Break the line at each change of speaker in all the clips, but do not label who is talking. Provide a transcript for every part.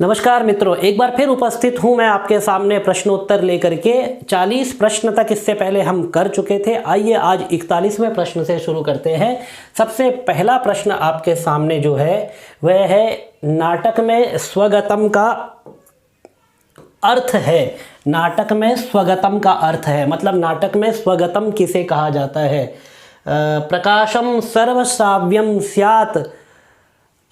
नमस्कार मित्रों, एक बार फिर उपस्थित हूं मैं आपके सामने प्रश्नोत्तर लेकर के। 40 प्रश्न तक इससे पहले हम कर चुके थे। आइए आज 41वें प्रश्न से शुरू करते हैं। सबसे पहला प्रश्न आपके सामने जो है वह है, नाटक में स्वगतम का अर्थ है। नाटक में स्वगतम का अर्थ है, मतलब नाटक में स्वगतम किसे कहा जाता है। प्रकाशम सर्वश्राव्यम स्यात्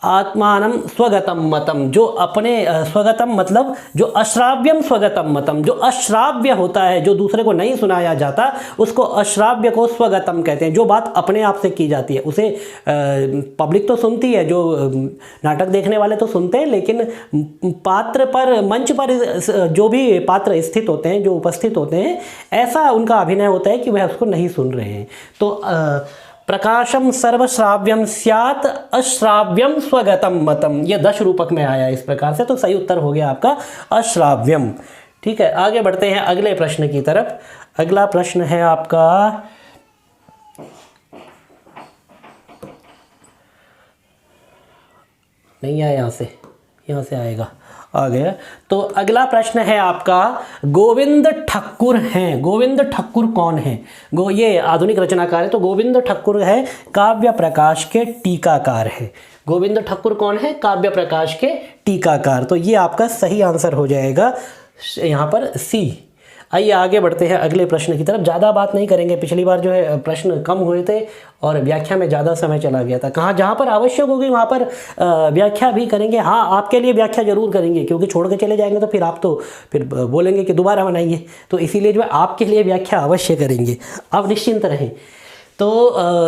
आत्मानं स्वगतम मतम, जो अपने स्वगतम मतलब जो अश्राव्यम स्वगतम मतम, जो अश्राव्य होता है, जो दूसरे को नहीं सुनाया जाता, उसको अश्राव्य को स्वगतम कहते हैं। जो बात अपने आप से की जाती है उसे पब्लिक तो सुनती है, जो नाटक देखने वाले तो सुनते हैं, लेकिन पात्र पर, मंच पर जो भी पात्र स्थित होते हैं, जो उपस्थित होते हैं, ऐसा उनका अभिनय होता है कि वह उसको नहीं सुन रहे हैं। तो प्रकाशम सर्वश्राव्यम स्यात् अश्राव्यम स्वगतम मतम, यह दश रूपक में आया इस प्रकार से। तो सही उत्तर हो गया आपका अश्राव्यम। ठीक है, आगे बढ़ते हैं अगले प्रश्न की तरफ। अगला प्रश्न है आपका, नहीं आया, यहाँ से आएगा, आ गया। तो अगला प्रश्न है आपका, गोविंद ठक्कुर हैं। गोविंद ठक्कुर कौन है? ये आधुनिक रचनाकार है। तो गोविंद ठक्कुर है काव्य प्रकाश के टीकाकार है। गोविंद ठक्कुर कौन है? काव्य प्रकाश के टीकाकार। तो ये आपका सही आंसर हो जाएगा यहाँ पर सी। आइए आगे बढ़ते हैं अगले प्रश्न की तरफ। ज़्यादा बात नहीं करेंगे, पिछली बार जो है प्रश्न कम हुए थे और व्याख्या में ज़्यादा समय चला गया था। जहाँ पर आवश्यक होगी वहाँ पर व्याख्या भी करेंगे। हाँ, आपके लिए व्याख्या जरूर करेंगे, क्योंकि छोड़ के चले जाएंगे तो फिर आप तो फिर बोलेंगे कि दोबारा बनाइए। तो इसीलिए जो है आपके लिए व्याख्या अवश्य करेंगे, आप निश्चिंत रहें। तो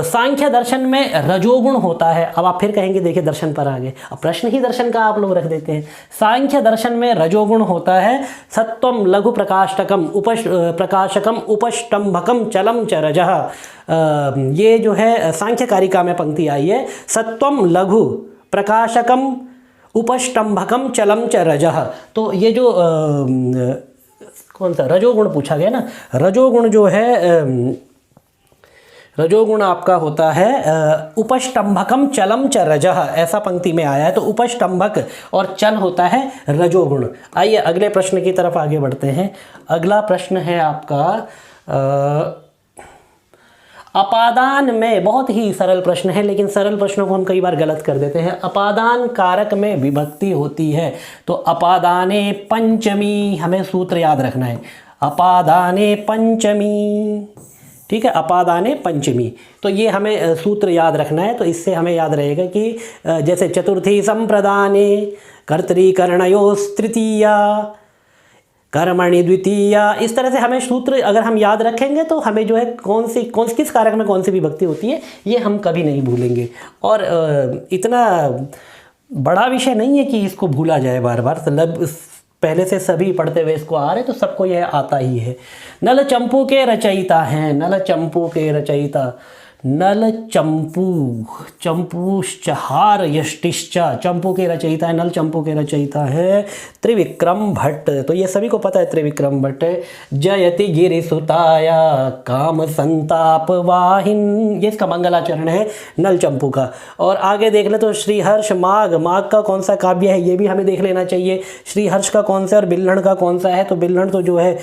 सांख्य दर्शन में रजोगुण होता है। अब आप फिर कहेंगे देखिए दर्शन पर आ गए, अब प्रश्न ही दर्शन का आप लोग रख देते हैं। सांख्य दर्शन में रजोगुण होता है सत्वम लघु प्रकाशकम प्रकाशकम उपष्टंभकम चलम च रजः। ये जो है सांख्य कारिका में पंक्ति आई है, सत्वम लघु प्रकाशकम उपष्टंभकम चलम च रजः। तो ये जो कौन सा रजोगुण पूछा गया ना, रजोगुण जो है, रजोगुण आपका होता है उपष्टंभकम चलम च रजः, ऐसा पंक्ति में आया है। तो उपष्टंभक और चल होता है रजोगुण। आइए अगले प्रश्न की तरफ आगे बढ़ते हैं। अगला प्रश्न है आपका, अपादान में, बहुत ही सरल प्रश्न है, लेकिन सरल प्रश्नों को हम कई बार गलत कर देते हैं। अपादान कारक में विभक्ति होती है, तो अपादाने पंचमी, हमें सूत्र याद रखना है, अपादाने पंचमी। ठीक है, अपादाने पंचमी, तो ये हमें सूत्र याद रखना है। तो इससे हमें याद रहेगा कि जैसे चतुर्थी संप्रदाने कर्तरीकरणयोस्तृतीया कर्मणि द्वितीया, इस तरह से हमें सूत्र अगर हम याद रखेंगे तो हमें जो है किस कारक में कौन सी विभक्ति होती है ये हम कभी नहीं भूलेंगे। और इतना बड़ा विषय नहीं है कि इसको भूला जाए बार बार। पहले से सभी पढ़ते हुए इसको आ रहे, तो सबको यह आता ही है। नल चंपू के रचयिता हैं, नल चंपू के रचयिता, नल चंपू, चंपूश्चहार यष्टिश्च, चंपू के रचयिता है, नल चंपू के रचयिता है त्रिविक्रम भट्ट। तो ये सभी को पता है त्रिविक्रम भट्ट। जयति गिरिसुताया काम संताप वाहिन, ये इसका मंगलाचरण है नल चंपू का। और आगे देख ले तो श्रीहर्ष माघ, माघ का कौन सा काव्य है ये भी हमें देख लेना चाहिए। श्रीहर्ष का कौन सा और बिल्हण का कौन सा है? तो बिल्हण तो जो है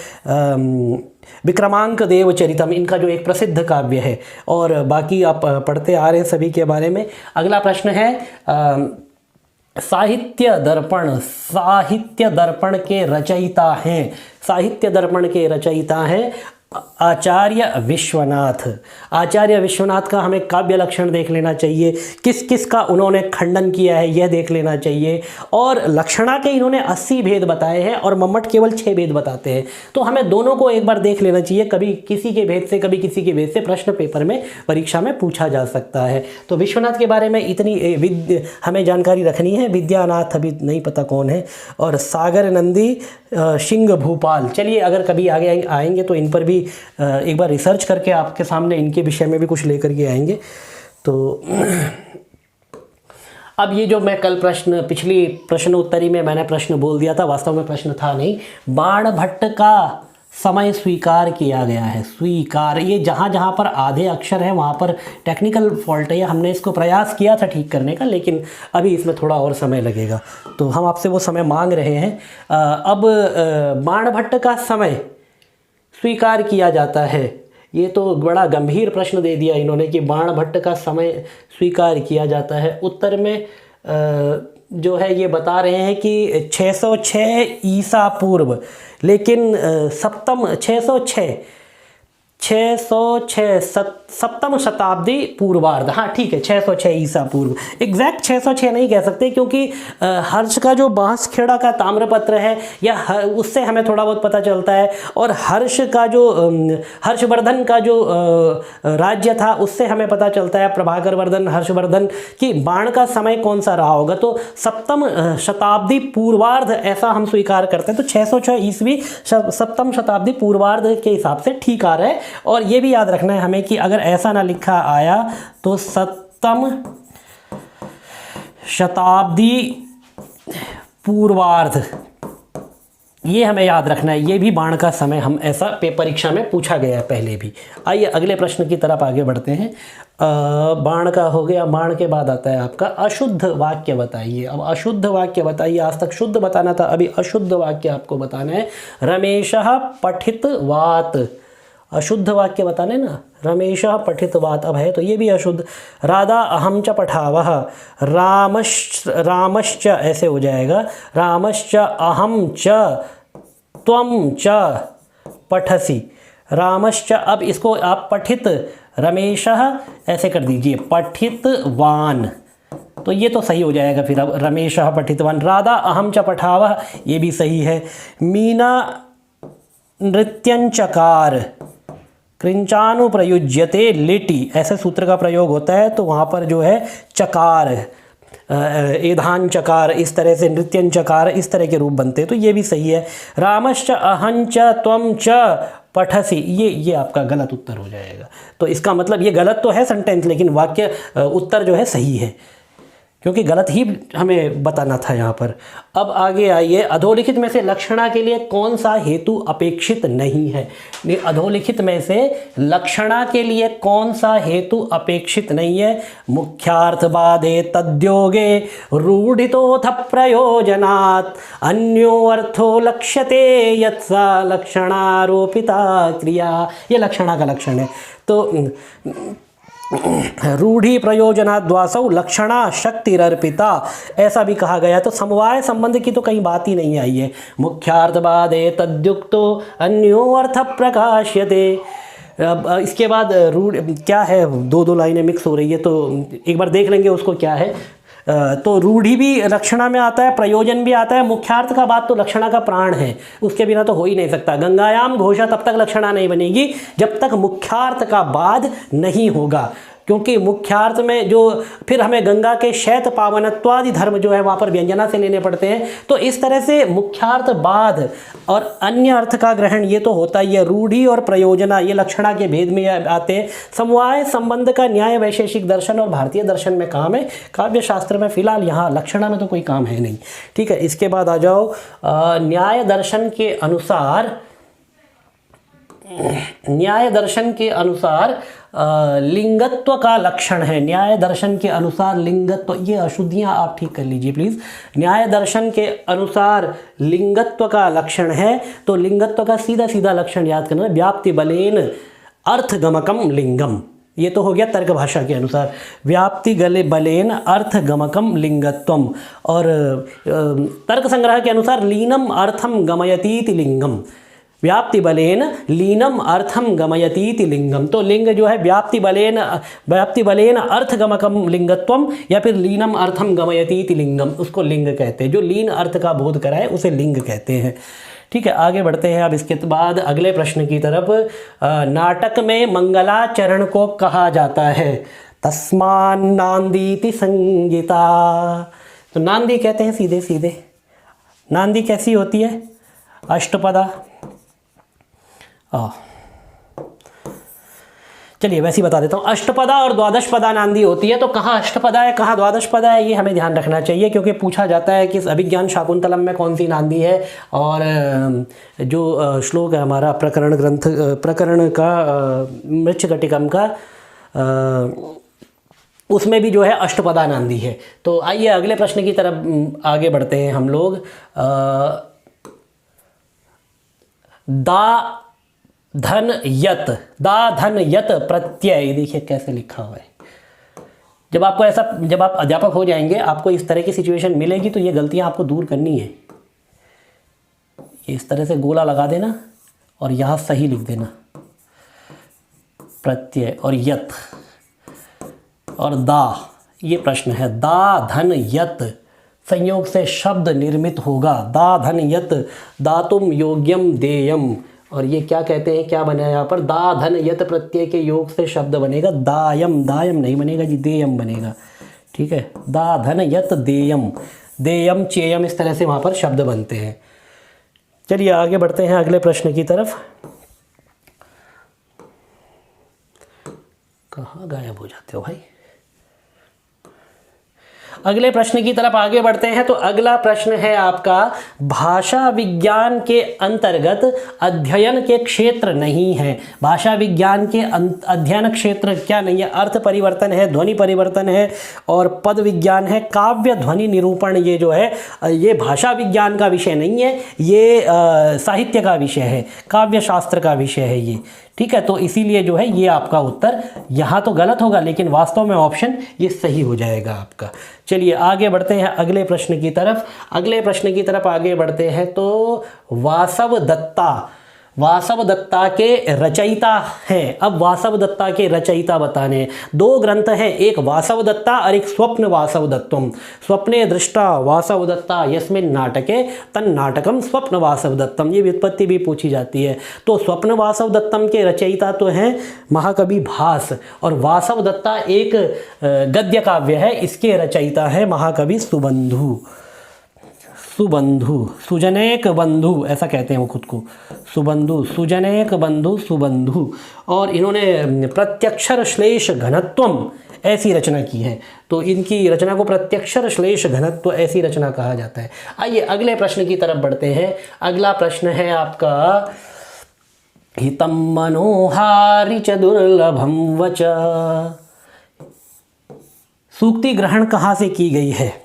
विक्रमांक देवचरितम, इनका जो एक प्रसिद्ध काव्य है। और बाकी आप पढ़ते आ रहे हैं सभी के बारे में। अगला प्रश्न है साहित्य दर्पण, साहित्य दर्पण के रचयिता हैं, साहित्य दर्पण के रचयिता हैं आचार्य विश्वनाथ। आचार्य विश्वनाथ का हमें काव्य लक्षण देख लेना चाहिए, किस किस का उन्होंने खंडन किया है यह देख लेना चाहिए। और लक्षणा के इन्होंने 80 भेद बताए हैं और मम्मट केवल 6 भेद बताते हैं। तो हमें दोनों को एक बार देख लेना चाहिए, कभी किसी के भेद से कभी किसी के भेद से प्रश्न पेपर में परीक्षा में पूछा जा सकता है। तो विश्वनाथ के बारे में इतनी हमें जानकारी रखनी है। विद्यानाथ अभी नहीं पता कौन है, और सागर नंदी सिंह भूपाल। चलिए अगर कभी आगे आएंगे तो इन पर भी एक बार रिसर्च करके आपके सामने इनके विषय में भी कुछ लेकर के आएंगे। तो अब ये जो मैं कल पिछली प्रश्नोत्तरी में मैंने प्रश्न बोल दिया था, वास्तव में प्रश्न था नहीं। बाण भट्ट का समय स्वीकार किया गया है। स्वीकार, ये जहाँ जहाँ पर आधे अक्षर है वहाँ पर टेक्निकल फॉल्ट है। हमने इसको प्रयास किया था ठीक करने का, लेकिन अभी इसमें थोड़ा और समय लगेगा, तो हम आपसे वो समय मांग रहे हैं। अब बाणभट्ट का समय स्वीकार किया जाता है, ये तो बड़ा गंभीर प्रश्न दे दिया इन्होंने कि बाणभट्ट का समय स्वीकार किया जाता है। उत्तर में जो है ये बता रहे हैं कि 606 ईसा पूर्व, लेकिन सप्तम 606 सप्तम शताब्दी पूर्वार्ध। हाँ ठीक है, 606 ईसा पूर्व। एग्जैक्ट 606 नहीं कह सकते, क्योंकि हर्ष का जो बांसखेड़ा का ताम्रपत्र है या उससे हमें थोड़ा बहुत पता चलता है, और हर्ष का जो हर्षवर्धन का जो राज्य था उससे हमें पता चलता है, प्रभाकर वर्धन, हर्षवर्धन, कि बाण का समय कौन सा रहा होगा। तो सप्तम शताब्दी पूर्वार्ध ऐसा हम स्वीकार करते हैं। तो 606 ईस्वी सप्तम शताब्दी पूर्वार्ध के हिसाब से ठीक आ रहा है। और ये भी याद रखना है हमें कि अगर ऐसा ना लिखा आया तो सप्तम शताब्दी पूर्वार्ध, ये हमें याद रखना है। ये भी बाण का समय हम ऐसा परीक्षा में पूछा गया है पहले भी। आइए अगले प्रश्न की तरफ आगे बढ़ते हैं। बाण का हो गया, बाण के बाद आता है आपका अशुद्ध वाक्य बताइए। अब अशुद्ध वाक्य बताइए, आज तक शुद्ध बताना था, अभी अशुद्ध वाक्य आपको बताना है। रमेशः पठितवात, अशुद्ध वाक्य बताने ना, रमेशः पठितवात, अब है तो ये भी अशुद्ध। राधा अहम च पठावः, रामश्च ऐसे हो जाएगा, रामश्च अहम च त्वम च पठसि, रामश्च। अब इसको आप पठित, रमेशः ऐसे कर दीजिए, पठितवान, तो ये तो सही हो जाएगा फिर। अब रमेशः पठितवान, राधा अहम च पठावः, ये भी सही है। मीना नृत्यंचकार, कृंचानुप्रयुज्यते लिटि, ऐसे सूत्र का प्रयोग होता है, तो वहाँ पर जो है चकार, एधान चकार, इस तरह से नृत्यन चकार, इस तरह के रूप बनते हैं, तो ये भी सही है। रामश्च अहंच त्वम च पठसि, ये आपका गलत उत्तर हो जाएगा। तो इसका मतलब ये गलत तो है सेंटेंस, लेकिन वाक्य उत्तर जो है सही है, क्योंकि गलत ही हमें बताना था यहाँ पर। अब आगे आइए, अधोलिखित में से लक्षणा के लिए कौन सा हेतु अपेक्षित नहीं है। अधोलिखित में से लक्षणा के लिए कौन सा हेतु अपेक्षित नहीं है। मुख्यार्थवादे तद्योगे रूढ़ितोऽथ प्रयोजनात् अन्यो अर्थो लक्ष्यते यत्सा लक्षणारोपिता क्रिया, ये लक्षणा का लक्षण है। तो रूढ़ि प्रयोजनाद्वासौ लक्षणा शक्तिरर्पिता, ऐसा भी कहा गया। तो समवाय संबंध की तो कहीं बात ही नहीं आई है। मुख्यार्थवादे तद्युक्तो अन्यो अर्थ प्रकाश्यते। अब इसके बाद रूढ़ क्या है, दो लाइनें मिक्स हो रही है, तो एक बार देख लेंगे उसको क्या है। तो रूढ़ि भी लक्षणा में आता है, प्रयोजन भी आता है। मुख्यार्थ का बात तो लक्षणा का प्राण है, उसके बिना तो हो ही नहीं सकता। गंगायाम घोषा तब तक लक्षणा नहीं बनेगी जब तक मुख्यार्थ का बाद नहीं होगा, क्योंकि मुख्यार्थ में जो फिर हमें गंगा के शैत पावनत्वादि धर्म जो है वहाँ पर व्यंजना से लेने पड़ते हैं। तो इस तरह से मुख्यार्थ बाद और अन्य अर्थ का ग्रहण ये तो होता ही है। रूढ़ि और प्रयोजना ये लक्षणा के भेद में आते हैं। समवाय संबंध का न्याय वैशेषिक दर्शन और भारतीय दर्शन में काम है, काव्य शास्त्र में फिलहाल यहाँ लक्षणा में तो कोई काम है नहीं। ठीक है, इसके बाद आ जाओ न्याय दर्शन के अनुसार, न्याय दर्शन के अनुसार लिंगत्व का लक्षण है। न्याय दर्शन के अनुसार लिंगत्व, ये अशुद्धियाँ आप ठीक कर लीजिए प्लीज़। न्याय दर्शन के अनुसार लिंगत्व का लक्षण है, तो लिंगत्व का सीधा सीधा लक्षण याद करना, व्याप्ति बलेन अर्थगमकम लिंगम। ये तो हो गया तर्क भाषा के अनुसार, व्याप्ति गले बलेन अर्थगमकम लिंगत्वम। और तर्क संग्रह के अनुसार लीनम अर्थम गमयतीति लिंगम, व्याप्ति बलेन लीनम अर्थम गमयतीति लिंगम। तो लिंग जो है व्याप्ति बलेन अर्थगमकम लिंगत्वम या फिर लीनम अर्थम गमयतीति लिंगम, उसको लिंग कहते हैं। जो लीन अर्थ का बोध कराए उसे लिंग कहते हैं। ठीक है, आगे बढ़ते हैं अब इसके बाद अगले प्रश्न की तरफ। नाटक में मंगलाचरण को कहा जाता है तस्मान नांदीति संगीता। तो नांदी कहते हैं सीधे सीधे। नांदी कैसी होती है, अष्टपदा। चलिए वैसे ही बता देता हूँ। अष्टपदा और द्वादशपदा नांदी होती है, तो कहाँ अष्टपदा है कहाँ द्वादशपदा है ये हमें ध्यान रखना चाहिए, क्योंकि पूछा जाता है कि अभिज्ञान शाकुंतलम में कौन सी नांदी है। और जो श्लोक है हमारा प्रकरण ग्रंथ प्रकरण का मृच्छकटिकम का, उसमें भी जो है अष्टपदा नांदी है। तो आइए अगले प्रश्न की तरफ आगे बढ़ते हैं हम लोग। दा धन यत, दा धन यत प्रत्यय, देखिए कैसे लिखा हुआ है। जब आपको ऐसा, जब आप अध्यापक हो जाएंगे, आपको इस तरह की सिचुएशन मिलेगी, तो ये गलतियां आपको दूर करनी है। इस तरह से गोला लगा देना और यहाँ सही लिख देना, प्रत्यय और यत और दा। ये प्रश्न है, दा धन यत संयोग से शब्द निर्मित होगा। दा धन यत दातुम योग्यम देयम, और ये क्या कहते हैं, क्या बना है यहाँ पर, दा धन यत प्रत्यय के योग से शब्द बनेगा दायम, दायम नहीं बनेगा जी, देयम बनेगा। ठीक है, दा धन यत देयम, देयम चेयम, इस तरह से वहाँ पर शब्द बनते हैं। चलिए आगे बढ़ते हैं अगले प्रश्न की तरफ। कहाँ गायब हो जाते हो भाई। अगले प्रश्न की तरफ आगे बढ़ते हैं। तो अगला प्रश्न है आपका, भाषा विज्ञान के अंतर्गत अध्ययन के क्षेत्र नहीं है। भाषा विज्ञान के अध्ययन क्षेत्र क्या नहीं है? अर्थ परिवर्तन है, ध्वनि परिवर्तन है और पद विज्ञान है। काव्य ध्वनि निरूपण ये जो है ये भाषा विज्ञान का विषय नहीं है, ये साहित्य का विषय है, काव्य शास्त्र का विषय है ये। ठीक है, तो इसीलिए जो है ये आपका उत्तर यहाँ तो गलत होगा, लेकिन वास्तव में ऑप्शन ये सही हो जाएगा आपका। चलिए आगे बढ़ते हैं अगले प्रश्न की तरफ। अगले प्रश्न की तरफ आगे बढ़ते हैं। तो वासव दत्ता, वासव दत्ता के रचयिता हैं। अब वासव दत्ता के रचयिता बताने हैं। दो ग्रंथ हैं, एक वासव दत्ता और एक स्वप्न वासव दत्तम। स्वप्ने दृष्टा वासव दत्ता यस्मिन् नाटके तन्नाटकम स्वप्न वासव दत्तम, ये व्युत्पत्ति भी पूछी जाती है। तो स्वप्न वासव दत्तम के रचयिता तो हैं महाकवि भास, और वासव दत्ता एक गद्य काव्य है, इसके रचयिता है महाकवि सुबंधु। सुबंधु, सुजनैक बंधु ऐसा कहते हैं वो खुद को, सुबंधु, सुजनैक बंधु सुबंधु। और इन्होंने प्रत्यक्षर श्लेष घनत्वम ऐसी रचना की है। तो इनकी रचना को प्रत्यक्षर श्लेष घनत्व ऐसी रचना कहा जाता है। आइए अगले प्रश्न की तरफ बढ़ते हैं। अगला प्रश्न है आपका, हितम मनोहारि च दुर्लभम वच, सूक्ति ग्रहण कहाँ से की गई है?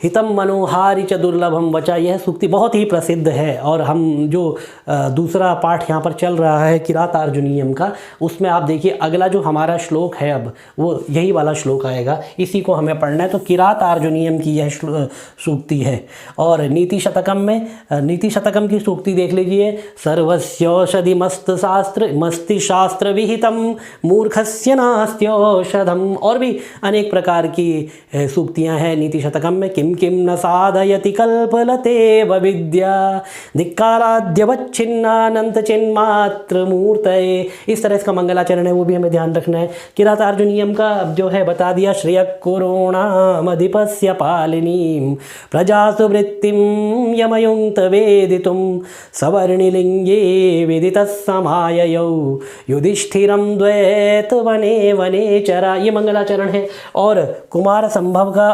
हितम मनोहारि च दुर्लभम वचा, यह सूक्ति बहुत ही प्रसिद्ध है। और हम जो दूसरा पाठ यहाँ पर चल रहा है किरातार्जुनीयम का, उसमें आप देखिए अगला जो हमारा श्लोक है अब वो यही वाला श्लोक आएगा, इसी को हमें पढ़ना है। तो किरातार्जुनीयम की यह सूक्ति है। और नीति शतकम में, नीति शतकम की सूक्ति देख लीजिए, सर्वस्यौषधि मस्त शास्त्र मस्ति शास्त्र विहितम मूर्खस्य नास्त्यौषधम। और भी अनेक प्रकार की सूक्तियाँ हैं नीति शतकम में। किम किम न साधयति कल्पलतेव विद्या धिक्काराद्यवच्छिन्नानंत चिन्मात्र मूर्तये, इस तरह इसका मंगलाचरण है, वो भी हमें ध्यान रखना है। किरातार्जुनीयम का जो है बता दिया, श्रेय कोरोणामधिपस्य पालिनीं प्रजासु वृत्तिं यमयुंक्त वेदितुं सवर्णिलिंगे विदितः समाययौ युधिष्ठिरं द्वैत वने वनेचरा, ये मंगलाचरण है। और कुमार संभव का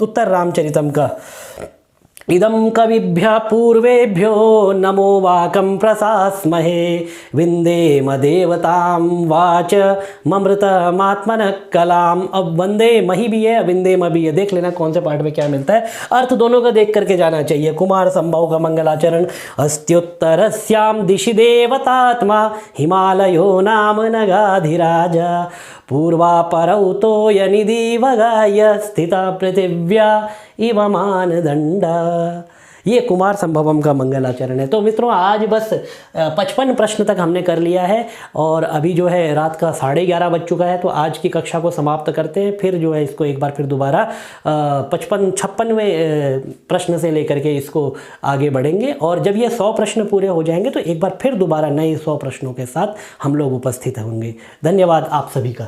उत्तर रामचरितम का, इदं कविभ्यः पूर्वेभ्यो नमो वाकं प्रसास्महे विंदेम देवतां वाच ममृतमात्मनः कलाम। अब वंदे मही भी है, विंदेम भी है, देख लेना कौन से पाठ में क्या मिलता है, अर्थ दोनों का देख करके जाना चाहिए। कुमार संभव का मंगलाचरण, अस्त्युत्तरस्यां दिशि देवतात्मा हिमालयो नाम नगाधिराजा पूर्वापरौ तोयनिधि वगाय स्थिता पृथिव्या इव मानदंडा, ये कुमार संभवम का मंगलाचरण है। तो मित्रों आज बस 55 प्रश्न तक हमने कर लिया है, और अभी जो है रात का 11:30 बज चुका है। तो आज की कक्षा को समाप्त करते हैं, फिर जो है इसको एक बार फिर दोबारा 56वें प्रश्न से लेकर के इसको आगे बढ़ेंगे। और जब ये 100 प्रश्न पूरे हो जाएंगे तो एक बार फिर दोबारा नए 100 प्रश्नों के साथ हम लोग उपस्थित होंगे। धन्यवाद आप सभी का।